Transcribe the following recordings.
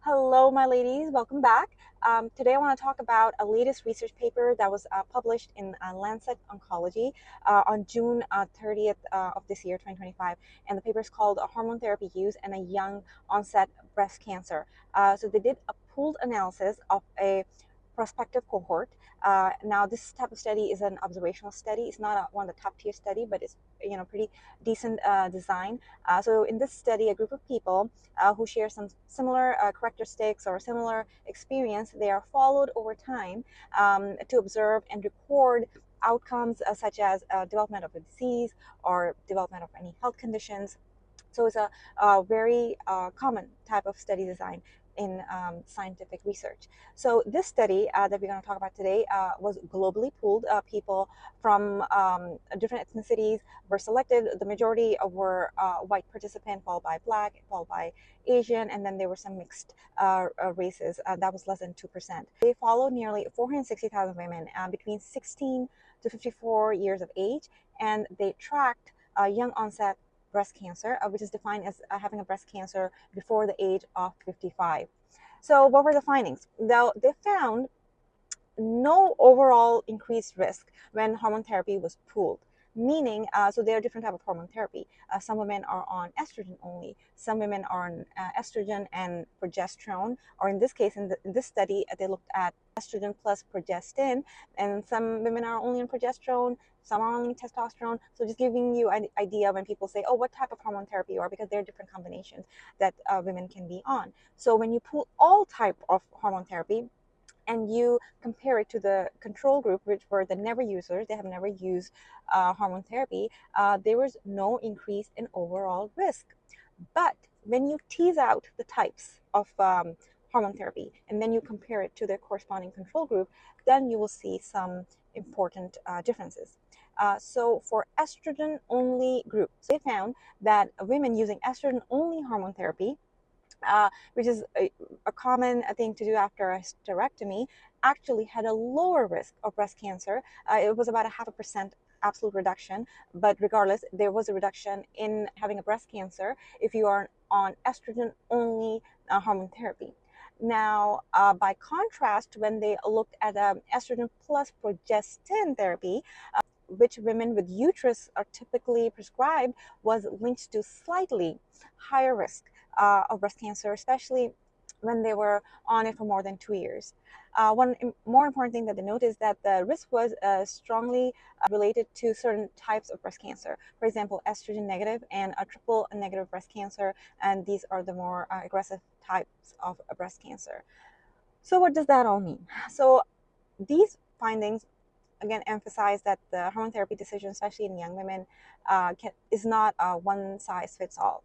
Hello, my ladies. Welcome back. Today, I want to talk about a latest research paper that was published in Lancet Oncology on June 30th of this year, 2025. And the paper is called Hormone Therapy Use and a Young Onset Breast Cancer. So, they did a pooled analysis of a prospective cohort. Now, this type of study is an observational study. It's not one of the top tier study, but it's pretty decent design. So, in this study, a group of people who share some similar characteristics or similar experience, they are followed over time to observe and record outcomes such as development of a disease or development of any health conditions. So it's a very common type of study design in scientific research. So this study that we're going to talk about today was globally pooled. People from different ethnicities were selected. The majority were white participants, followed by black, followed by Asian, and then there were some mixed races. That was less than 2%. They followed nearly 460,000 women between 16 to 54 years of age, and they tracked young onset breast cancer, which is defined as having a breast cancer before the age of 55. So, what were the findings? Now, they found no overall increased risk when hormone therapy was pooled. Meaning, so there are different types of hormone therapy. Some women are on estrogen only. Some women are on estrogen and progesterone. Or in this case, in this study, they looked at estrogen plus progestin, and some women are only on progesterone. Some are only testosterone. So just giving you an idea when people say, "Oh, what type of hormone therapy you are?" Because there are different combinations that women can be on. So when you pool all type of hormone therapy, and you compare it to the control group, which were the never users, they have never used hormone therapy, there was no increase in overall risk. But when you tease out the types of hormone therapy and then you compare it to their corresponding control group, then you will see some important differences. So for estrogen only groups, they found that women using estrogen only hormone therapy, which is a common thing to do after a hysterectomy, actually had a lower risk of breast cancer. It was about a 0.5% absolute reduction, but regardless, there was a reduction in having a breast cancer if you are on estrogen only hormone therapy. Now, by contrast, when they looked at estrogen plus progestin therapy, which women with uterus are typically prescribed, was linked to slightly higher risk of breast cancer, especially when they were on it for more than 2 years. One more important thing that they noticed is that the risk was strongly related to certain types of breast cancer. For example, estrogen negative and a triple negative breast cancer, and these are the more aggressive types of breast cancer. So, what does that all mean? So, these findings again emphasize that the hormone therapy decision, especially in young women, is not a one size fits all.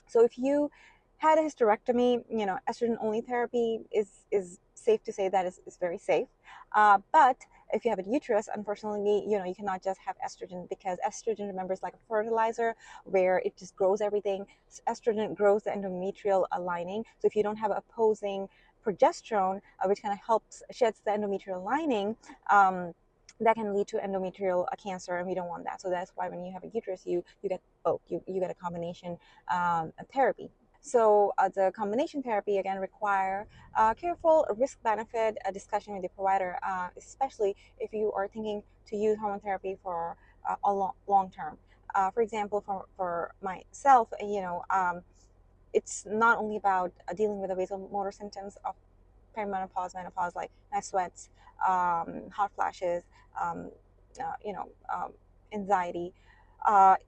So if you had a hysterectomy, estrogen only therapy is safe to say that is very safe. But if you have a uterus, unfortunately, you cannot just have estrogen, because estrogen, remember, is like a fertilizer where it just grows everything. Estrogen grows the endometrial lining. So if you don't have opposing progesterone, which kind of helps sheds the endometrial lining, that can lead to endometrial cancer, and we don't want that. So that's why when you have a uterus, you get both. You get a combination therapy. So the combination therapy again require careful risk-benefit discussion with the provider, especially if you are thinking to use hormone therapy for a long term. For example, for myself, it's not only about dealing with the vasomotor symptoms of perimenopause, menopause, like night sweats, hot flashes, um, uh, you know, um, anxiety.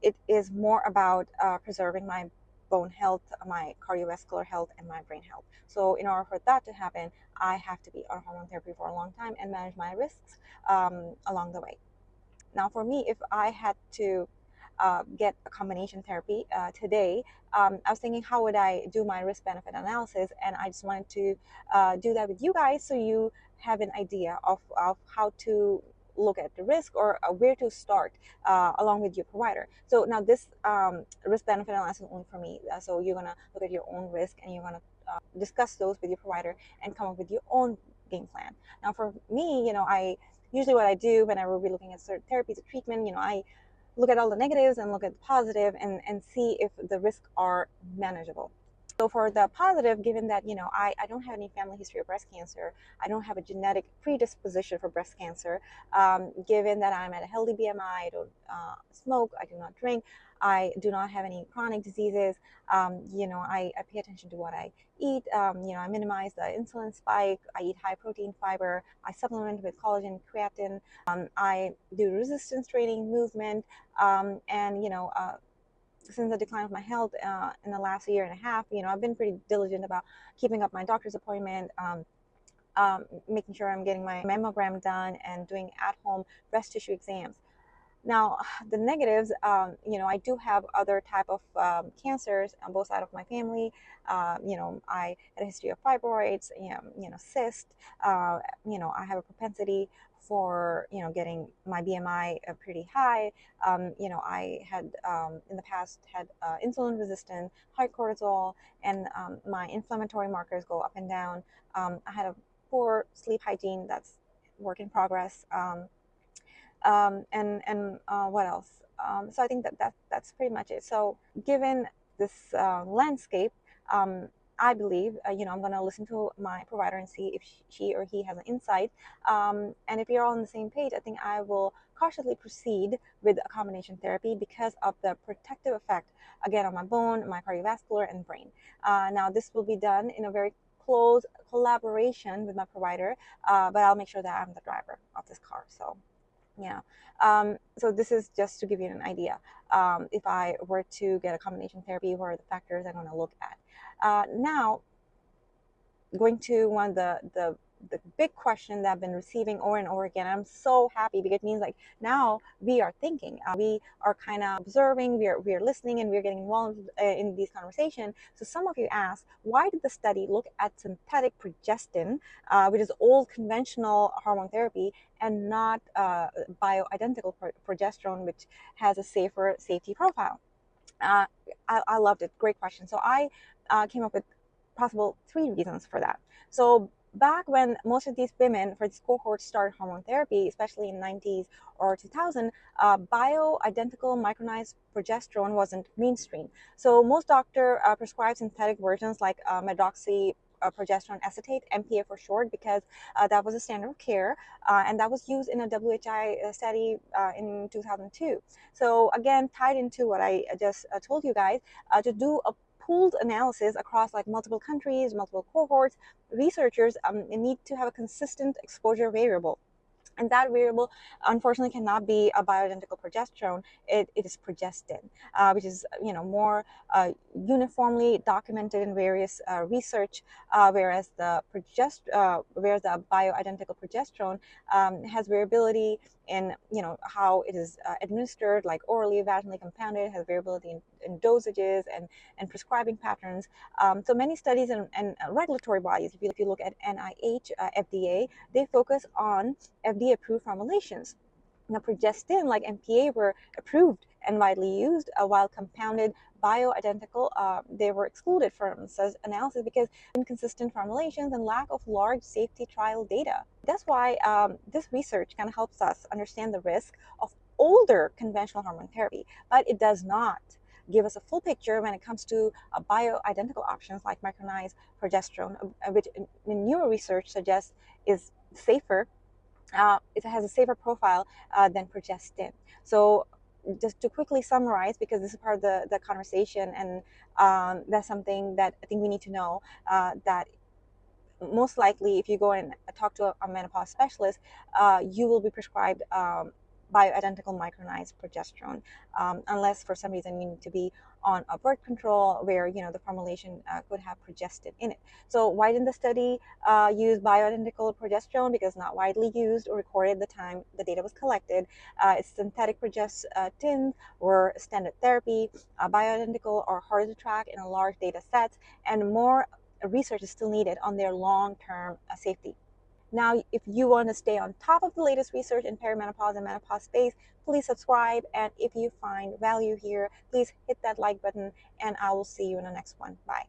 It is more about preserving my bone health, my cardiovascular health, and my brain health. So, in order for that to happen, I have to be on hormone therapy for a long time and manage my risks along the way. Now, for me, if I had to get a combination therapy today, I was thinking, how would I do my risk benefit analysis? And I just wanted to do that with you guys, so you have an idea of how to look at the risk, or where to start along with your provider. So now this risk benefit analysis is only for me. So you're going to look at your own risk, and you're going to discuss those with your provider and come up with your own game plan. Now, for me, I usually, what I do whenever we're looking at certain therapies or treatment, I look at all the negatives and look at the positive, and see if the risks are manageable. So for the positive, given that, I don't have any family history of breast cancer, I don't have a genetic predisposition for breast cancer, given that I'm at a healthy BMI, I don't smoke, I do not drink, I do not have any chronic diseases, I pay attention to what I eat, I minimize the insulin spike, I eat high protein fiber, I supplement with collagen, creatine, I do resistance training, movement, and since the decline of my health in the last year and a half, I've been pretty diligent about keeping up my doctor's appointment, making sure I'm getting my mammogram done and doing at-home breast tissue exams. Now, the negatives, I do have other type of cancers on both sides of my family. I had a history of fibroids, cyst. I have a propensity for, getting my BMI pretty high. I had in the past had insulin resistance, high cortisol, and my inflammatory markers go up and down. I had a poor sleep hygiene. That's work in progress. And what else? So I think that's pretty much it. So given this landscape, I believe, I'm going to listen to my provider and see if she or he has an insight. And if you're all on the same page, I think I will cautiously proceed with a combination therapy because of the protective effect, again, on my bone, my cardiovascular, and brain. Now, this will be done in a very close collaboration with my provider, but I'll make sure that I'm the driver of this car. So. Yeah. So this is just to give you an idea. If I were to get a combination therapy, what are the factors I'm going to look at? Now, going to one of the big question that I've been receiving over and over again. I'm so happy because it means like now we are thinking, we are kind of observing, we are listening, and we're getting involved in these conversations. So some of you ask, why did the study look at synthetic progestin, which is old conventional hormone therapy, and not bioidentical progesterone, which has a safer safety profile? I loved it. Great question. So I came up with possible 3 reasons for that. So back when most of these women for this cohort started hormone therapy, especially in 90s or 2000, bioidentical micronized progesterone wasn't mainstream. So most doctor prescribed synthetic versions like medoxy progesterone acetate, MPA for short, because that was a standard of care, and that was used in a WHI study in 2002. So again, tied into what I just told you guys, to do a pooled analysis across like multiple countries, multiple cohorts, researchers need to have a consistent exposure variable. And that variable, unfortunately, cannot be a bioidentical progesterone. It is progestin, which is more uniformly documented in various research, whereas the bioidentical progesterone has variability in how it is administered, like orally, vaginally compounded, has variability in dosages and prescribing patterns. So many studies and regulatory bodies, if you look at NIH, FDA, they focus on FDA-approved formulations. Now, progestin, like MPA, were approved and widely used, while compounded bioidentical, they were excluded from such analysis because inconsistent formulations and lack of large safety trial data. That's why this research kind of helps us understand the risk of older conventional hormone therapy, but it does not give us a full picture when it comes to bioidentical options like micronized progesterone, which in newer research suggests is safer. It has a safer profile than progestin. So just to quickly summarize, because this is part of the conversation, and that's something that I think we need to know, that most likely if you go and talk to a menopause specialist, you will be prescribed bioidentical micronized progesterone, unless for some reason you need to be on a birth control where the formulation could have progestin in it. So why didn't the study use bioidentical progesterone? Because not widely used or recorded at the time the data was collected. It's synthetic progestins were standard therapy. Bioidentical are harder to track in a large data set, and more research is still needed on their long-term safety. Now, if you want to stay on top of the latest research in perimenopause and menopause space, please subscribe. And if you find value here, please hit that like button, and I will see you in the next one. Bye.